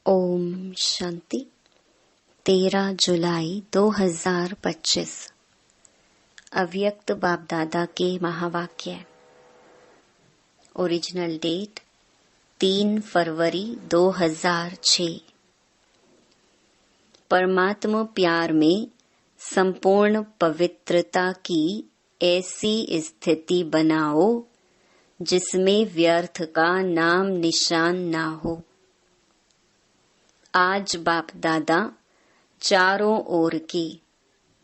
ओम शांति। 13 जुलाई 2025 अव्यक्त बाप दादा के महावाक्य। ओरिजिनल डेट 3 फरवरी 2006। परमात्मा प्यार में संपूर्ण पवित्रता की ऐसी स्थिति बनाओ जिसमें व्यर्थ का नाम निशान ना हो। आज बाप दादा चारों ओर के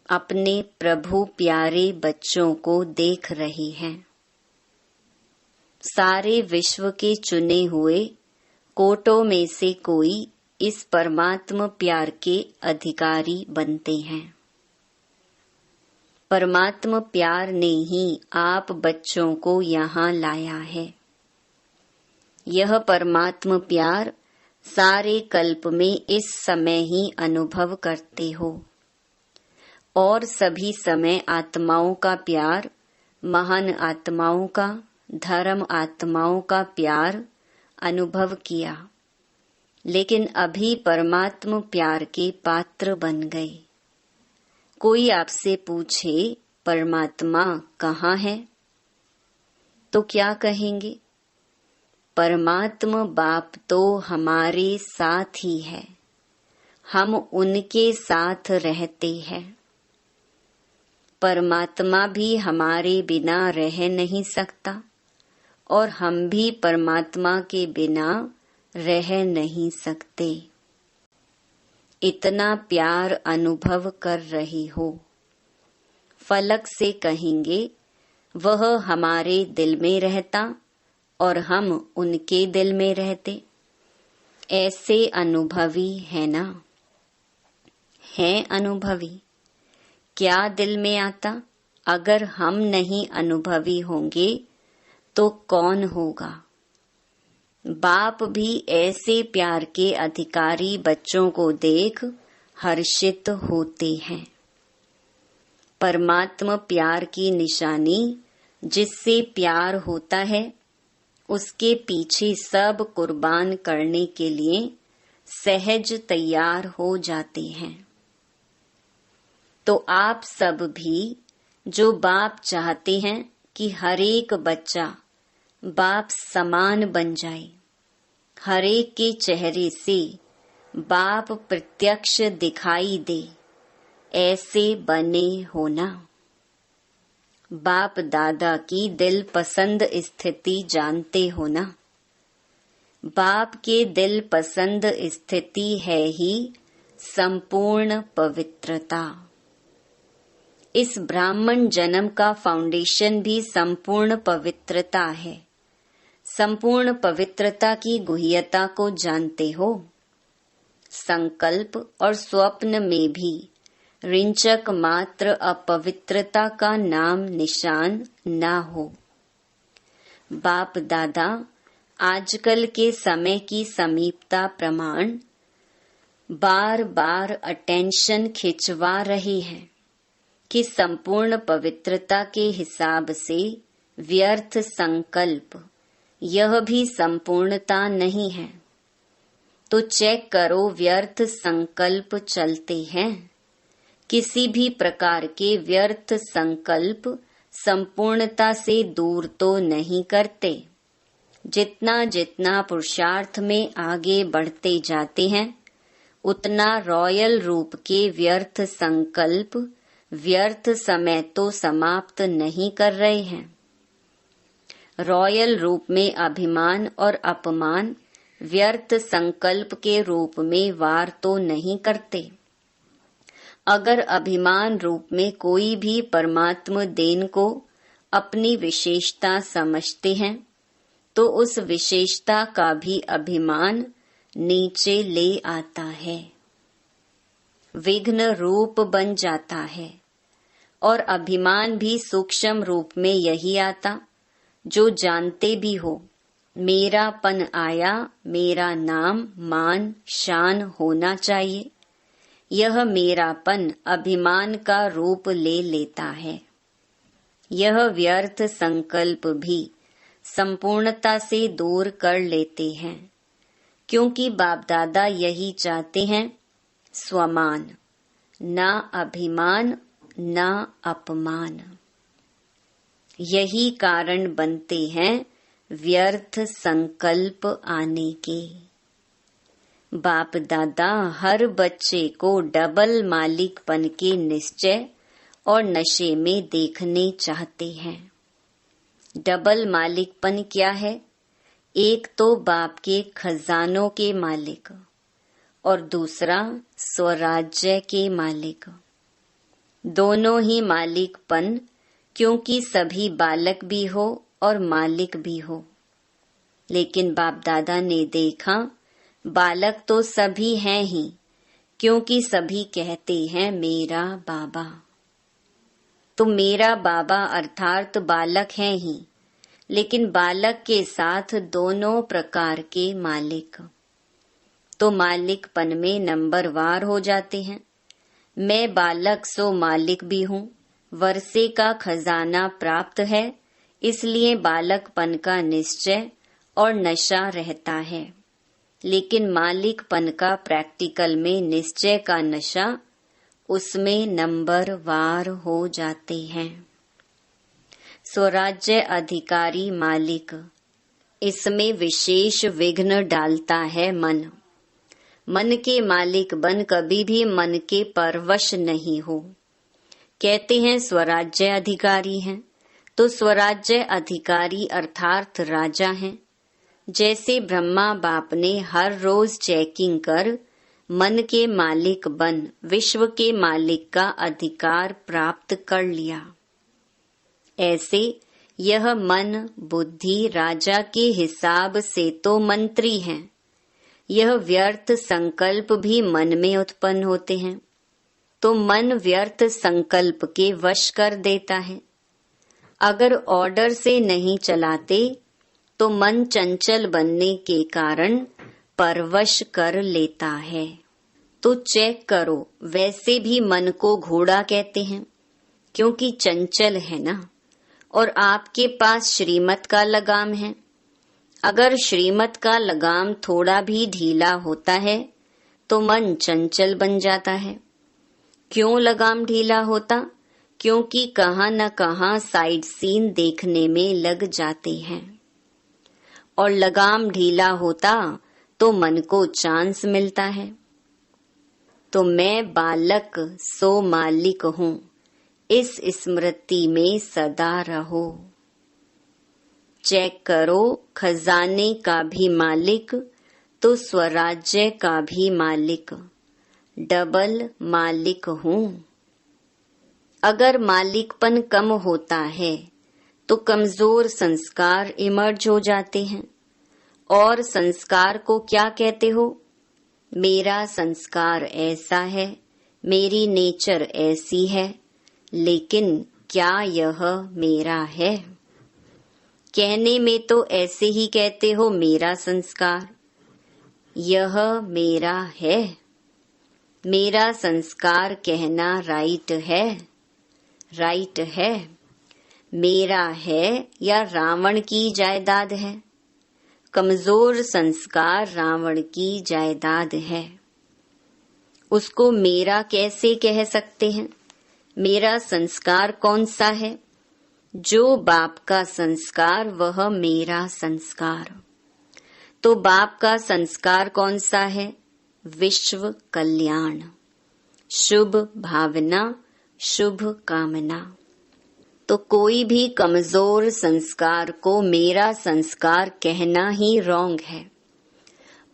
अपने प्रभु प्यारे बच्चों को देख रहे हैं। सारे विश्व के चुने हुए कोटों में से कोई इस परमात्मा प्यार के अधिकारी बनते हैं। परमात्मा प्यार ने ही आप बच्चों को यहाँ लाया है। यह परमात्मा प्यार सारे कल्प में इस समय ही अनुभव करते हो और सभी समय आत्माओं का प्यार, महान आत्माओं का, धर्म आत्माओं का प्यार अनुभव किया, लेकिन अभी परमात्मा प्यार के पात्र बन गए। कोई आपसे पूछे परमात्मा कहाँ है तो क्या कहेंगे? परमात्मा बाप तो हमारे साथ ही है, हम उनके साथ रहते हैं। परमात्मा भी हमारे बिना रह नहीं सकता और हम भी परमात्मा के बिना रह नहीं सकते। इतना प्यार अनुभव कर रही हो। फलक से कहेंगे वह हमारे दिल में रहता और हम उनके दिल में रहते। ऐसे अनुभवी है ना? है अनुभवी। क्या दिल में आता? अगर हम नहीं अनुभवी होंगे तो कौन होगा? बाप भी ऐसे प्यार के अधिकारी बच्चों को देख हर्षित होते हैं। परमात्मा प्यार की निशानी जिससे प्यार होता है उसके पीछे सब कुर्बान करने के लिए सहज तैयार हो जाते हैं। तो आप सब भी जो बाप चाहते हैं कि हर एक बच्चा बाप समान बन जाए, हर एक के चेहरे से बाप प्रत्यक्ष दिखाई दे, ऐसे बने होना। बाप दादा की दिल पसंद स्थिति जानते हो ना? बाप के दिल पसंद स्थिति है ही संपूर्ण पवित्रता। इस ब्राह्मण जन्म का फाउंडेशन भी संपूर्ण पवित्रता है। संपूर्ण पवित्रता की गुह्यता को जानते हो? संकल्प और स्वप्न में भी रिंचक मात्र अपवित्रता का नाम निशान ना हो। बाप दादा आजकल के समय की समीपता प्रमाण बार बार अटेंशन खिंचवा रहे हैं कि संपूर्ण पवित्रता के हिसाब से व्यर्थ संकल्प यह भी संपूर्णता नहीं है। तो चेक करो, व्यर्थ संकल्प चलते हैं। किसी भी प्रकार के व्यर्थ संकल्प संपूर्णता से दूर तो नहीं करते। जितना जितना पुरुषार्थ में आगे बढ़ते जाते हैं उतना रॉयल रूप के व्यर्थ संकल्प व्यर्थ समय तो समाप्त नहीं कर रहे हैं। रॉयल रूप में अभिमान और अपमान व्यर्थ संकल्प के रूप में वार तो नहीं करते। अगर अभिमान रूप में कोई भी परमात्मा देन को अपनी विशेषता समझते हैं तो उस विशेषता का भी अभिमान नीचे ले आता है, विघ्न रूप बन जाता है। और अभिमान भी सूक्ष्म रूप में यही आता जो जानते भी हो मेरापन आया, मेरा नाम मान शान होना चाहिए। यह मेरापन अभिमान का रूप ले लेता है। यह व्यर्थ संकल्प भी संपूर्णता से दूर कर लेते हैं क्योंकि बाप दादा यही चाहते हैं, स्वमान, ना अभिमान ना अपमान। यही कारण बनते हैं व्यर्थ संकल्प आने के। बाप दादा हर बच्चे को डबल मालिकपन के निश्चय और नशे में देखने चाहते हैं। डबल मालिकपन क्या है? एक तो बाप के खजानों के मालिक और दूसरा स्वराज्य के मालिक। दोनों ही मालिकपन, क्योंकि सभी बालक भी हो और मालिक भी हो। लेकिन बाप दादा ने देखा बालक तो सभी हैं ही, क्योंकि सभी कहते हैं मेरा बाबा। तो मेरा बाबा अर्थात बालक हैं ही, लेकिन बालक के साथ दोनों प्रकार के मालिक। तो मालिकपन में नंबरवार हो जाते हैं। मैं बालक सो मालिक भी हूँ, वर्षे का खजाना प्राप्त है, इसलिए बालकपन का निश्चय और नशा रहता है। लेकिन मालिकपन का प्रैक्टिकल में निश्चय का नशा, उसमें नंबरवार हो जाते हैं। स्वराज्य अधिकारी मालिक, इसमें विशेष विघ्न डालता है मन। मन के मालिक बन कभी भी मन के परवश नहीं हो। कहते हैं स्वराज्य अधिकारी हैं, तो स्वराज्य अधिकारी अर्थात राजा हैं। जैसे ब्रह्मा बाप ने हर रोज चेकिंग कर मन के मालिक बन विश्व के मालिक का अधिकार प्राप्त कर लिया, ऐसे यह मन बुद्धि राजा के हिसाब से तो मंत्री हैं। यह व्यर्थ संकल्प भी मन में उत्पन्न होते हैं, तो मन व्यर्थ संकल्प के वश कर देता है। अगर ऑर्डर से नहीं चलाते तो मन चंचल बनने के कारण परवश कर लेता है। तो चेक करो, वैसे भी मन को घोड़ा कहते हैं, क्योंकि चंचल है ना, और आपके पास श्रीमत का लगाम है। अगर श्रीमत का लगाम थोड़ा भी ढीला होता है तो मन चंचल बन जाता है। क्यों लगाम ढीला होता? क्योंकि कहाँ न कहाँ साइड सीन देखने में लग जाते हैं, और लगाम ढीला होता तो मन को चांस मिलता है। तो मैं बालक सो मालिक हूँ, इस स्मृति में सदा रहो। चेक करो, खजाने का भी मालिक तो स्वराज्य का भी मालिक, डबल मालिक हूँ। अगर मालिकपन कम होता है तो कमजोर संस्कार इमर्ज हो जाते हैं। और संस्कार को क्या कहते हो? मेरा संस्कार ऐसा है, मेरी नेचर ऐसी है, लेकिन क्या यह मेरा है? कहने में तो ऐसे ही कहते हो मेरा संस्कार, यह मेरा है। मेरा संस्कार कहना राइट है, राइट है। मेरा है या रावण की जायदाद है? कमजोर संस्कार रावण की जायदाद है, उसको मेरा कैसे कह सकते हैं? मेरा संस्कार कौन सा है? जो बाप का संस्कार वह मेरा संस्कार। तो बाप का संस्कार कौन सा है? विश्व कल्याण, शुभ भावना, शुभ कामना। तो कोई भी कमजोर संस्कार को मेरा संस्कार कहना ही रॉन्ग है।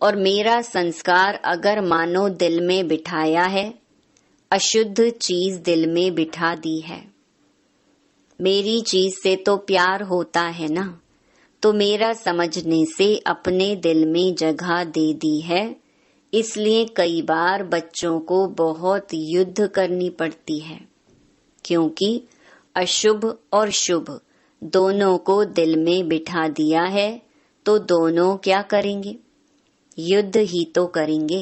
और मेरा संस्कार अगर मानो दिल में बिठाया है, अशुद्ध चीज दिल में बिठा दी है। मेरी चीज से तो प्यार होता है ना, तो मेरा समझने से अपने दिल में जगह दे दी है। इसलिए कई बार बच्चों को बहुत युद्ध करनी पड़ती है, क्योंकि अशुभ और शुभ दोनों को दिल में बिठा दिया है। तो दोनों क्या करेंगे? युद्ध ही तो करेंगे।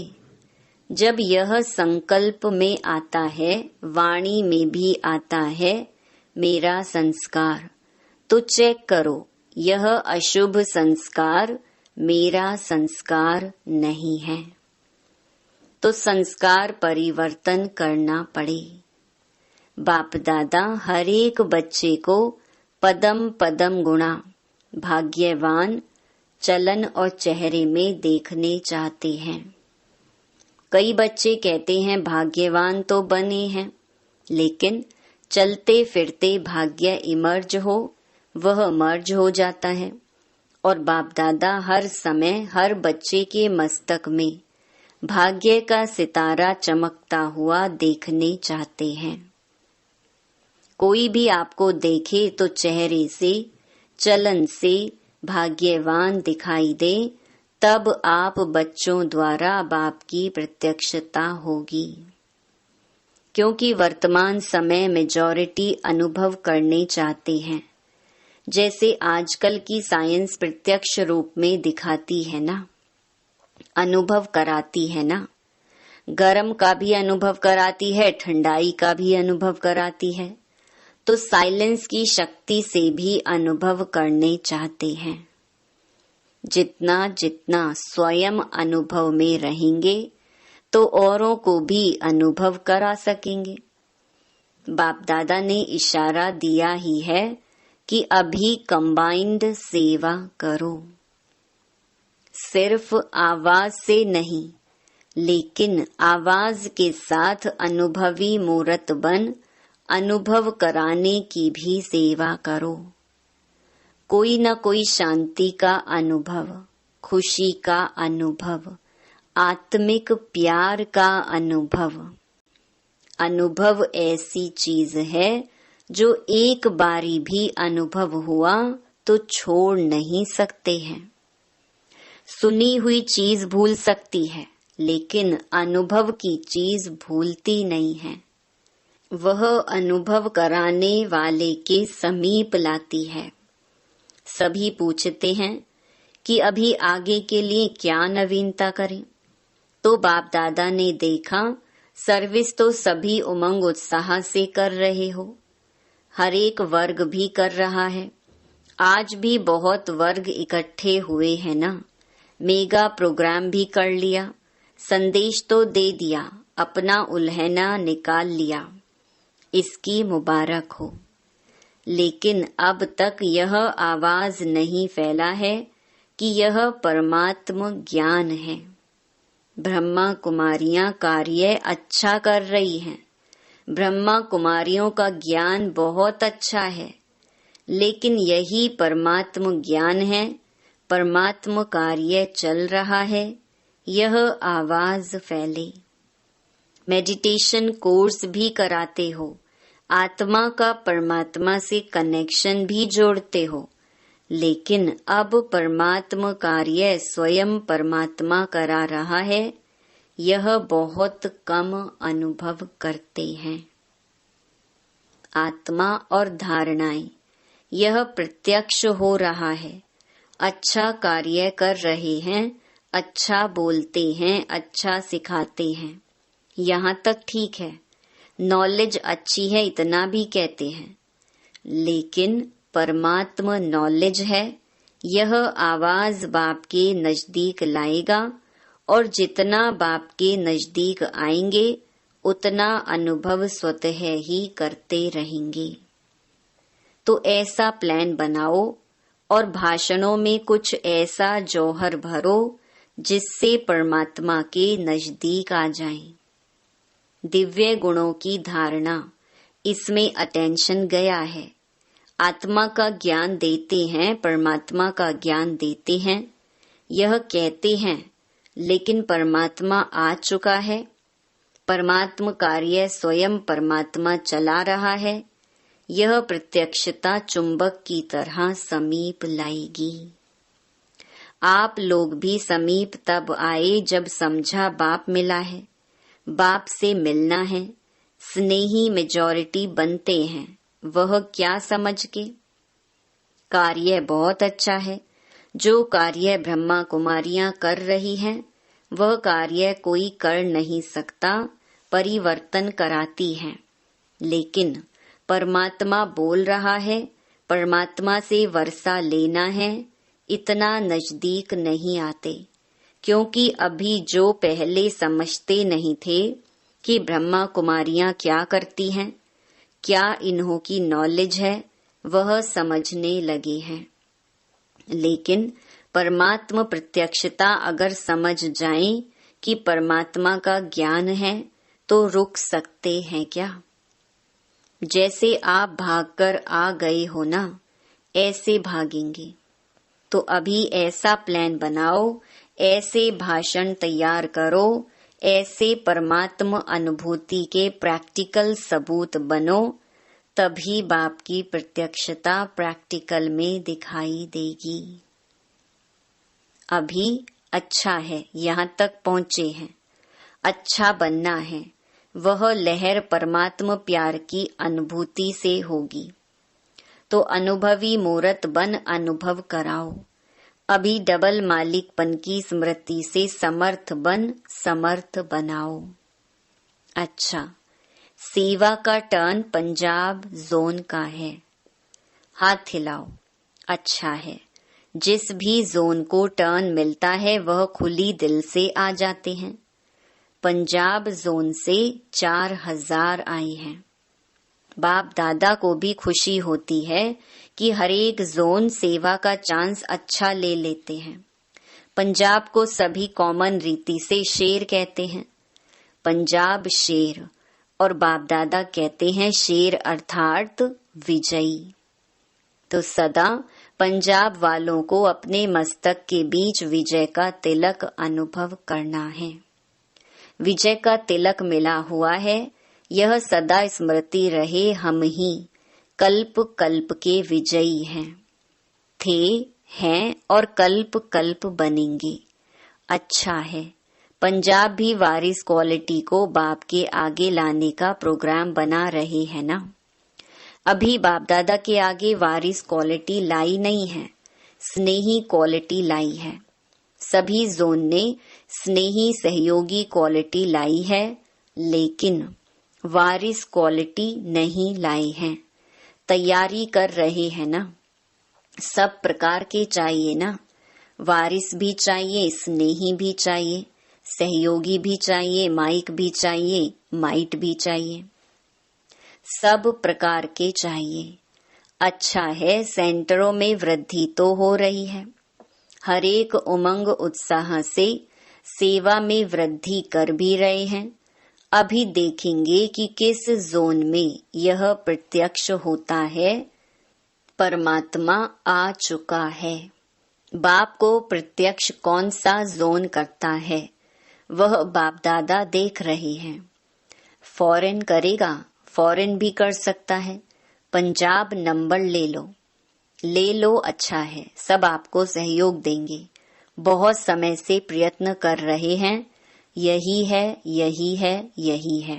जब यह संकल्प में आता है, वाणी में भी आता है मेरा संस्कार, तो चेक करो यह अशुभ संस्कार मेरा संस्कार नहीं है। तो संस्कार परिवर्तन करना पड़े। बाप दादा हर एक बच्चे को पदम पदम गुणा भाग्यवान चलन और चेहरे में देखने चाहते हैं। कई बच्चे कहते हैं भाग्यवान तो बने हैं, लेकिन चलते फिरते भाग्य इमर्ज हो वह मर्ज हो जाता है। और बाप दादा हर समय हर बच्चे के मस्तक में भाग्य का सितारा चमकता हुआ देखने चाहते हैं। कोई भी आपको देखे तो चेहरे से चलन से भाग्यवान दिखाई दे, तब आप बच्चों द्वारा बाप की प्रत्यक्षता होगी। क्योंकि वर्तमान समय मेजॉरिटी अनुभव करने चाहते हैं, जैसे आजकल की साइंस प्रत्यक्ष रूप में दिखाती है ना, अनुभव कराती है ना। गर्म का भी अनुभव कराती है, ठंडाई का भी अनुभव कराती है। तो साइलेंस की शक्ति से भी अनुभव करने चाहते हैं। जितना जितना स्वयं अनुभव में रहेंगे तो औरों को भी अनुभव करा सकेंगे। बाप दादा ने इशारा दिया ही है कि अभी कंबाइंड सेवा करो, सिर्फ आवाज से नहीं, लेकिन आवाज के साथ अनुभवी मूर्त बन अनुभव कराने की भी सेवा करो। कोई न कोई शांति का अनुभव, खुशी का अनुभव, आत्मिक प्यार का अनुभव। अनुभव ऐसी चीज है जो एक बारी भी अनुभव हुआ तो छोड़ नहीं सकते हैं। सुनी हुई चीज भूल सकती है, लेकिन अनुभव की चीज भूलती नहीं है। वह अनुभव कराने वाले के समीप लाती है। सभी पूछते हैं कि अभी आगे के लिए क्या नवीनता करें। तो बाप दादा ने देखा सर्विस तो सभी उमंग उत्साह से कर रहे हो, हर एक वर्ग भी कर रहा है। आज भी बहुत वर्ग इकट्ठे हुए हैं ना, मेगा प्रोग्राम भी कर लिया, संदेश तो दे दिया, अपना उल्हना निकाल लिया, इसकी मुबारक हो। लेकिन अब तक यह आवाज नहीं फैला है कि यह परमात्म ज्ञान है। ब्रह्मा कुमारियां कार्य अच्छा कर रही हैं, ब्रह्मा कुमारियों का ज्ञान बहुत अच्छा है, लेकिन यही परमात्म ज्ञान है, परमात्म कार्य चल रहा है, यह आवाज फैले। मेडिटेशन कोर्स भी कराते हो, आत्मा का परमात्मा से कनेक्शन भी जोड़ते हो, लेकिन अब परमात्मा कार्य स्वयं परमात्मा करा रहा है, यह बहुत कम अनुभव करते हैं। आत्मा और धारणाएं, यह प्रत्यक्ष हो रहा है। अच्छा कार्य कर रहे हैं, अच्छा बोलते हैं, अच्छा सिखाते हैं, यहाँ तक ठीक है। नॉलेज अच्छी है इतना भी कहते हैं, लेकिन परमात्मा नॉलेज है, यह आवाज बाप के नजदीक लाएगा, और जितना बाप के नजदीक आएंगे उतना अनुभव स्वतः ही करते रहेंगे। तो ऐसा प्लान बनाओ और भाषणों में कुछ ऐसा जौहर भरो जिससे परमात्मा के नजदीक आ जाएं। दिव्य गुणों की धारणा, इसमें अटेंशन गया है। आत्मा का ज्ञान देते हैं, परमात्मा का ज्ञान देते हैं, यह कहते हैं, लेकिन परमात्मा आ चुका है, परमात्मा कार्य स्वयं परमात्मा चला रहा है, यह प्रत्यक्षता चुंबक की तरह समीप लाएगी। आप लोग भी समीप तब आए जब समझा बाप मिला है, बाप से मिलना है, स्नेही मेजॉरिटी बनते हैं। वह क्या समझ के? कार्य बहुत अच्छा है, जो कार्य ब्रह्मा कुमारियां कर रही हैं, वह कार्य कोई कर नहीं सकता, परिवर्तन कराती हैं। लेकिन परमात्मा बोल रहा है, परमात्मा से वर्षा लेना है, इतना नजदीक नहीं आते, क्योंकि अभी जो पहले समझते नहीं थे कि ब्रह्मा कुमारियां क्या करती हैं, क्या इन्हों की नॉलेज है, वह समझने लगे हैं। लेकिन परमात्मा प्रत्यक्षता अगर समझ जाएं कि परमात्मा का ज्ञान है तो रुक सकते हैं क्या? जैसे आप भागकर आ गए हो ना, ऐसे भागेंगे। तो अभी ऐसा प्लान बनाओ, ऐसे भाषण तैयार करो, ऐसे परमात्मा अनुभूति के प्रैक्टिकल सबूत बनो, तभी बाप की प्रत्यक्षता प्रैक्टिकल में दिखाई देगी। अभी अच्छा है, यहाँ तक पहुँचे हैं, अच्छा बनना है, वह लहर परमात्मा प्यार की अनुभूति से होगी। तो अनुभवी मूर्त बन अनुभव कराओ। अभी डबल मालिकपन की स्मृति से समर्थ बन समर्थ बनाओ। अच्छा, सेवा का टर्न पंजाब जोन का है। हाथ हिलाओ। अच्छा है, जिस भी जोन को टर्न मिलता है वह खुली दिल से आ जाते हैं। पंजाब जोन से 4000 आए हैं। बाप दादा को भी खुशी होती है कि हर एक जोन सेवा का चांस अच्छा ले लेते हैं। पंजाब को सभी कॉमन रीति से शेर कहते हैं। पंजाब शेर, और बाप दादा कहते हैं शेर अर्थात विजयी। तो सदा पंजाब वालों को अपने मस्तक के बीच विजय का तिलक अनुभव करना है। विजय का तिलक मिला हुआ है, यह सदा स्मृति रहे, हम ही कल्प कल्प के विजयी हैं, थे, हैं और कल्प कल्प बनेंगे। अच्छा है, पंजाब भी वारिस क्वालिटी को बाप के आगे लाने का प्रोग्राम बना रहे हैं ना। अभी बाप दादा के आगे वारिस क्वालिटी लाई नहीं है, स्नेही क्वालिटी लाई है। सभी जोन ने स्नेही सहयोगी क्वालिटी लाई है, लेकिन वारिस क्वालिटी नहीं लाई है। तैयारी कर रहे हैं ना। सब प्रकार के चाहिए ना, वारिस भी चाहिए, स्नेही भी चाहिए, सहयोगी भी चाहिए, माइक भी चाहिए, माइट भी चाहिए, सब प्रकार के चाहिए। अच्छा है, सेंटरों में वृद्धि तो हो रही है। हर एक उमंग उत्साह से सेवा में वृद्धि कर भी रहे हैं। अभी देखेंगे कि किस जोन में यह प्रत्यक्ष होता है। परमात्मा आ चुका है। बाप को प्रत्यक्ष कौन सा जोन करता है, वह बाप दादा देख रहे हैं। फॉरेन करेगा, फॉरेन भी कर सकता है। पंजाब नंबर ले लो, अच्छा है, सब आपको सहयोग देंगे। बहुत समय से प्रयत्न कर रहे हैं, यही है, यही है, यही है।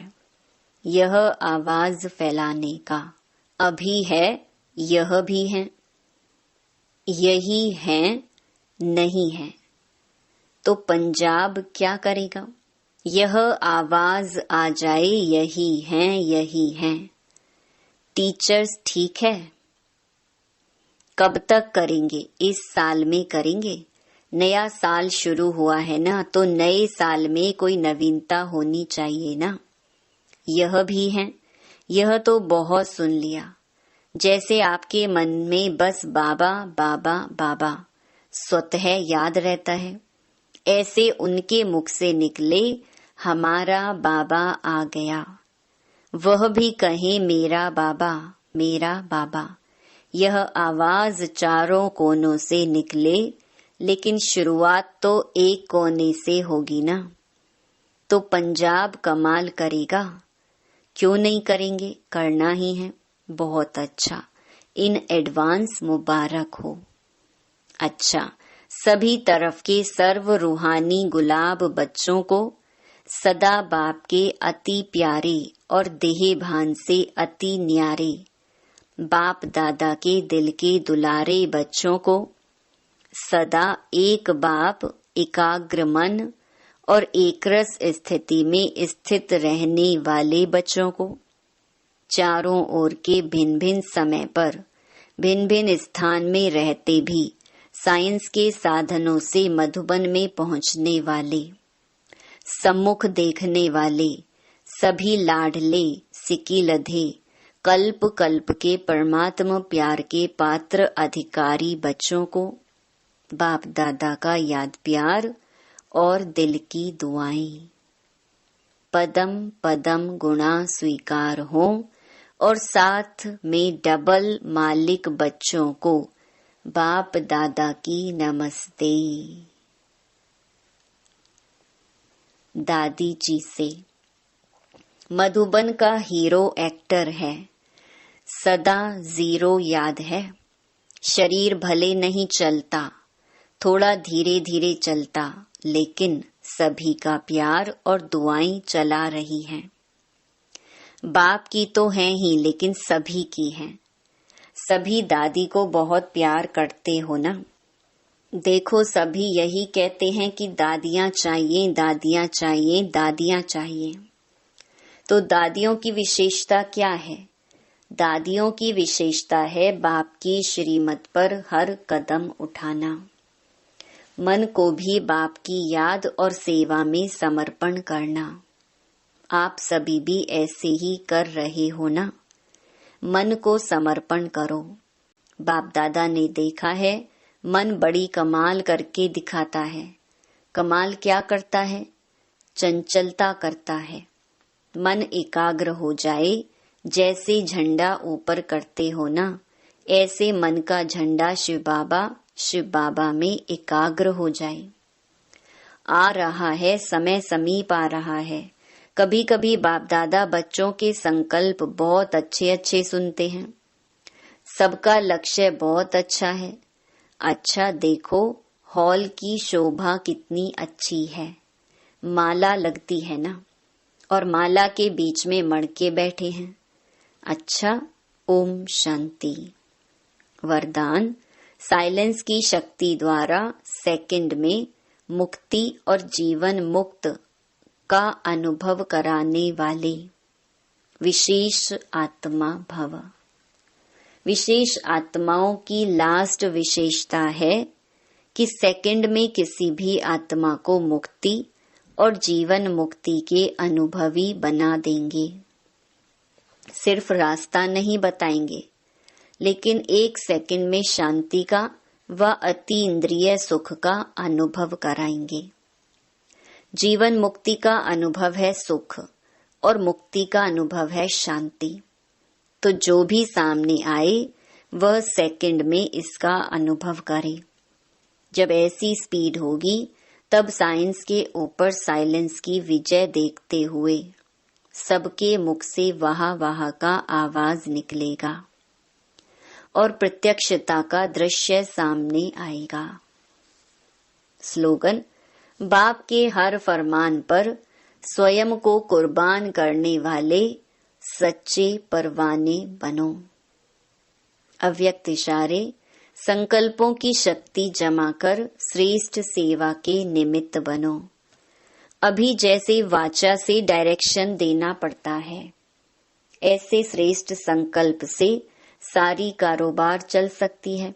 यह आवाज फैलाने का अभी है, यह भी है, यही है, नहीं है। तो पंजाब क्या करेगा? यह आवाज आ जाए, यही है, यही है। टीचर्स ठीक है, कब तक करेंगे? इस साल में करेंगे। नया साल शुरू हुआ है ना, तो नए साल में कोई नवीनता होनी चाहिए ना। यह भी है, यह तो बहुत सुन लिया। जैसे आपके मन में बस बाबा बाबा बाबा स्वतः याद रहता है, ऐसे उनके मुख से निकले हमारा बाबा आ गया। वह भी कहे मेरा बाबा, मेरा बाबा। यह आवाज चारों कोनों से निकले, लेकिन शुरुआत तो एक कोने से होगी ना। तो पंजाब कमाल करेगा, क्यों नहीं करेंगे? करना ही है। बहुत अच्छा, इन एडवांस मुबारक हो। अच्छा, सभी तरफ के सर्व रूहानी गुलाब बच्चों को सदा बाप के अति प्यारे और देह भान से अति न्यारे बाप दादा के दिल के दुलारे बच्चों को सदा एक बाप, एकाग्र मन और एकरस स्थिति में स्थित रहने वाले बच्चों को चारों ओर के भिन्न भिन्न समय पर भिन्न भिन्न स्थान में रहते भी साइंस के साधनों से मधुबन में पहुंचने वाले, सम्मुख देखने वाले सभी लाडले सिकी लधे कल्प कल्प के परमात्मा प्यार के पात्र अधिकारी बच्चों को बाप दादा का याद प्यार और दिल की दुआएं पदम पदम गुणा स्वीकार हो और साथ में डबल मालिक बच्चों को बाप दादा की नमस्ते। दादी जी से, मधुबन का हीरो एक्टर है, सदा जीरो याद है। शरीर भले नहीं चलता, थोड़ा धीरे धीरे चलता, लेकिन सभी का प्यार और दुआएं चला रही हैं। बाप की तो हैं ही, लेकिन सभी की हैं। सभी दादी को बहुत प्यार करते हो ना। देखो, सभी यही कहते हैं कि दादियां चाहिए, दादियां चाहिए, दादियां चाहिए। तो दादियों की विशेषता क्या है? दादियों की विशेषता है बाप की श्रीमत पर हर कदम उठाना, मन को भी बाप की याद और सेवा में समर्पण करना। आप सभी भी ऐसे ही कर रहे हो ना। मन को समर्पण करो। बाप दादा ने देखा है, मन बड़ी कमाल करके दिखाता है। कमाल क्या करता है? चंचलता करता है। मन एकाग्र हो जाए, जैसे झंडा ऊपर करते हो ना, ऐसे मन का झंडा शिव बाबा में एकाग्र हो जाए। आ रहा है समय, समीप आ रहा है। कभी कभी बाप दादा बच्चों के संकल्प बहुत अच्छे अच्छे सुनते हैं। सबका लक्ष्य बहुत अच्छा है। अच्छा देखो, हॉल की शोभा कितनी अच्छी है। माला लगती है ना, और माला के बीच में मणके बैठे हैं। अच्छा, ओम शांति। वरदान, साइलेंस की शक्ति द्वारा सेकंड में मुक्ति और जीवन मुक्त का अनुभव कराने वाले विशेष आत्मा भव। विशेष आत्माओं की लास्ट विशेषता है कि सेकंड में किसी भी आत्मा को मुक्ति और जीवन मुक्ति के अनुभवी बना देंगे। सिर्फ रास्ता नहीं बताएंगे, लेकिन एक सेकंड में शांति का व अति इंद्रिय सुख का अनुभव कराएंगे। जीवन मुक्ति का अनुभव है सुख और मुक्ति का अनुभव है शांति। तो जो भी सामने आए वह सेकंड में इसका अनुभव करे। जब ऐसी स्पीड होगी तब साइंस के ऊपर साइलेंस की विजय देखते हुए सबके मुख से वाह वाह का आवाज निकलेगा और प्रत्यक्षता का दृश्य सामने आएगा। स्लोगन, बाप के हर फरमान पर स्वयं को कुर्बान करने वाले सच्चे परवाने बनो। अव्यक्त इशारे, संकल्पों की शक्ति जमा कर श्रेष्ठ सेवा के निमित्त बनो। अभी जैसे वाचा से डायरेक्शन देना पड़ता है, ऐसे श्रेष्ठ संकल्प से सारी कारोबार चल सकती है।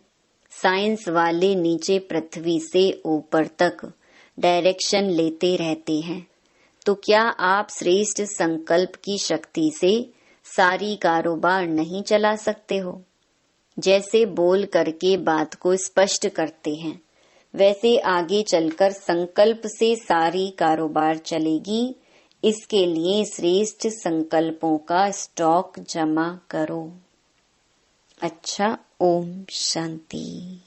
साइंस वाले नीचे पृथ्वी से ऊपर तक डायरेक्शन लेते रहते हैं, तो क्या आप श्रेष्ठ संकल्प की शक्ति से सारी कारोबार नहीं चला सकते हो? जैसे बोल करके बात को स्पष्ट करते हैं, वैसे आगे चलकर संकल्प से सारी कारोबार चलेगी। इसके लिए श्रेष्ठ संकल्पों का स्टॉक जमा करो। अच्छा, ओम शांति।